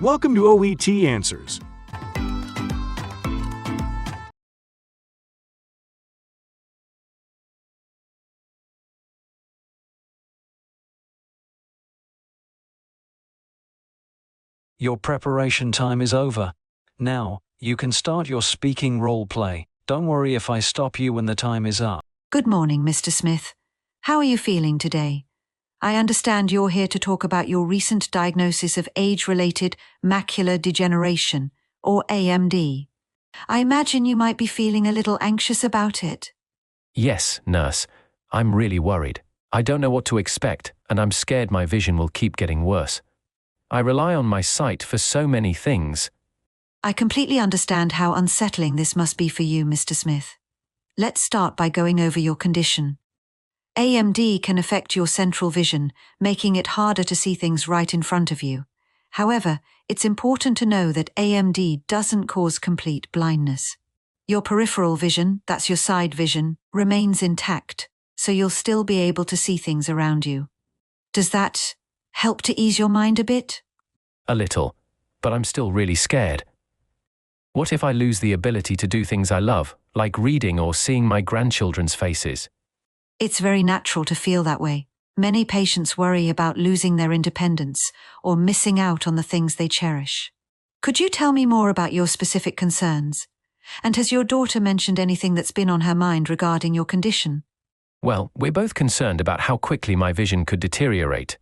Welcome to OET Answers. Your preparation time is over. Now, you can start your speaking role play. Don't worry if I stop you when the time is up. Good morning, Mr. Smith. How are you feeling today? I understand you're here to talk about your recent diagnosis of age-related macular degeneration, or AMD. I imagine you might be feeling a little anxious about it. Yes, nurse. I'm really worried. I don't know what to expect, and I'm scared my vision will keep getting worse. I rely on my sight for so many things. I completely understand how unsettling this must be for you, Mr. Smith. Let's start by going over your condition. AMD can affect your central vision, making it harder to see things right in front of you. However, it's important to know that AMD doesn't cause complete blindness. Your peripheral vision, that's your side vision, remains intact, so you'll still be able to see things around you. Does that help to ease your mind a bit? A little, but I'm still really scared. What if I lose the ability to do things I love, like reading or seeing my grandchildren's faces? It's very natural to feel that way. Many patients worry about losing their independence or missing out on the things they cherish. Could you tell me more about your specific concerns? And has your daughter mentioned anything that's been on her mind regarding your condition? Well, we're both concerned about how quickly my vision could deteriorate.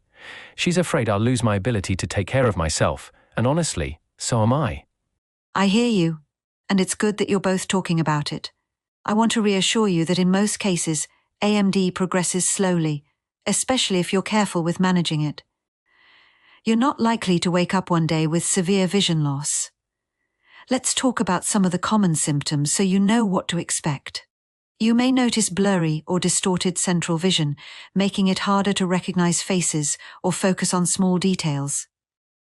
She's afraid I'll lose my ability to take care of myself, and honestly, so am I. I hear you, and it's good that you're both talking about it. I want to reassure you that in most cases, AMD progresses slowly, especially if you're careful with managing it. You're not likely to wake up one day with severe vision loss. Let's talk about some of the common symptoms so you know what to expect. You may notice blurry or distorted central vision, making it harder to recognize faces or focus on small details.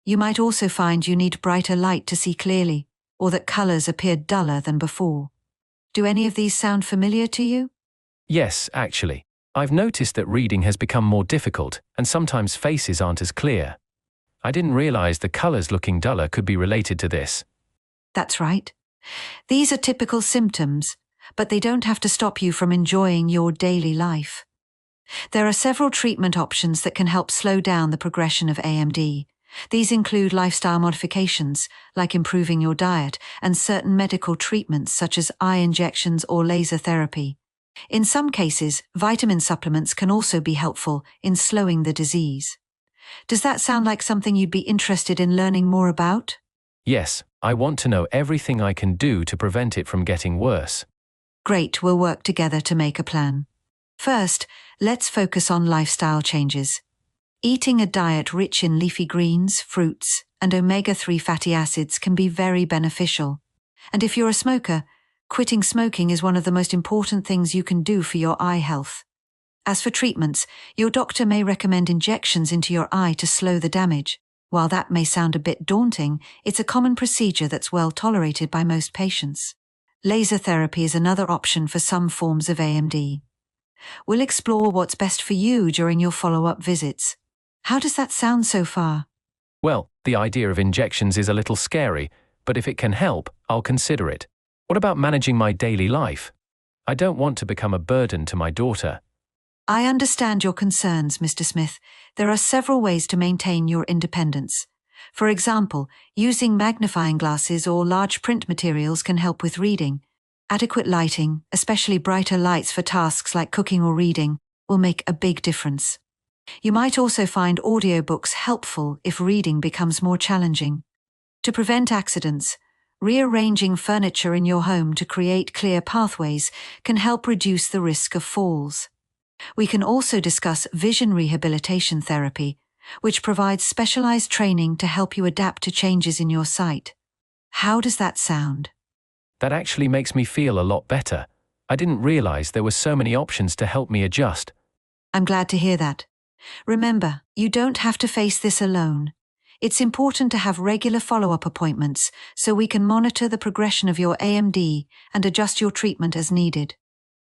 You might also find you need brighter light to see clearly, or that colors appear duller than before. Do any of these sound familiar to you? Yes, actually. I've noticed that reading has become more difficult, and sometimes faces aren't as clear. I didn't realize the colors looking duller could be related to this. That's right. These are typical symptoms, but they don't have to stop you from enjoying your daily life. There are several treatment options that can help slow down the progression of AMD. These include lifestyle modifications, like improving your diet, and certain medical treatments such as eye injections or laser therapy. In some cases, vitamin supplements can also be helpful in slowing the disease. Does that sound like something you'd be interested in learning more about? Yes, I want to know everything I can do to prevent it from getting worse. Great, we'll work together to make a plan. First, let's focus on lifestyle changes. Eating a diet rich in leafy greens, fruits, and omega-3 fatty acids can be very beneficial. And if you're a smoker, quitting smoking is one of the most important things you can do for your eye health. As for treatments, your doctor may recommend injections into your eye to slow the damage. While that may sound a bit daunting, it's a common procedure that's well tolerated by most patients. Laser therapy is another option for some forms of AMD. We'll explore what's best for you during your follow-up visits. How does that sound so far? Well, the idea of injections is a little scary, but if it can help, I'll consider it. What about managing my daily life? I don't want to become a burden to my daughter. I understand your concerns, Mr. Smith. There are several ways to maintain your independence. For example, using magnifying glasses or large print materials can help with reading. Adequate lighting, especially brighter lights for tasks like cooking or reading, will make a big difference. You might also find audiobooks helpful if reading becomes more challenging. To prevent accidents, rearranging furniture in your home to create clear pathways can help reduce the risk of falls. We can also discuss vision rehabilitation therapy, which provides specialized training to help you adapt to changes in your sight. How does that sound? That actually makes me feel a lot better. I didn't realize there were so many options to help me adjust. I'm glad to hear that. Remember, you don't have to face this alone. It's important to have regular follow-up appointments so we can monitor the progression of your AMD and adjust your treatment as needed.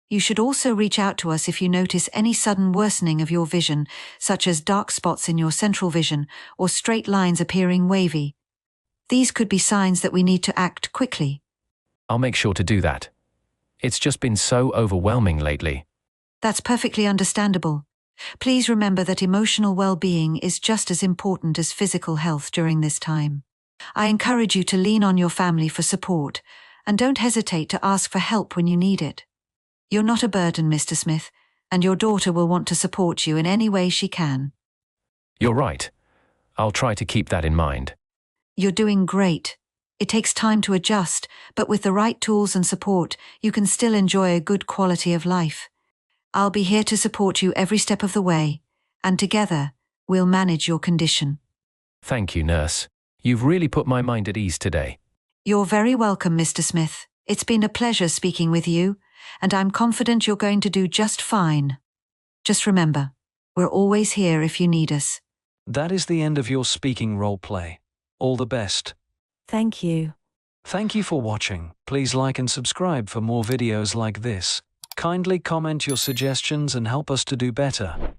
You should also reach out to us if you notice any sudden worsening of your vision, such as dark spots in your central vision or straight lines appearing wavy. These could be signs that we need to act quickly. I'll make sure to do that. It's just been so overwhelming lately. That's perfectly understandable. Please remember that emotional well-being is just as important as physical health during this time. I encourage you to lean on your family for support, and don't hesitate to ask for help when you need it. You're not a burden, Mr. Smith, and your daughter will want to support you in any way she can. You're right. I'll try to keep that in mind. You're doing great. It takes time to adjust, but with the right tools and support, you can still enjoy a good quality of life. I'll be here to support you every step of the way, and together, we'll manage your condition. Thank you, nurse. You've really put my mind at ease today. You're very welcome, Mr. Smith. It's been a pleasure speaking with you, and I'm confident you're going to do just fine. Just remember, we're always here if you need us. That is the end of your speaking role play. All the best. Thank you. Thank you for watching. Please like and subscribe for more videos like this. Kindly comment your suggestions and help us to do better.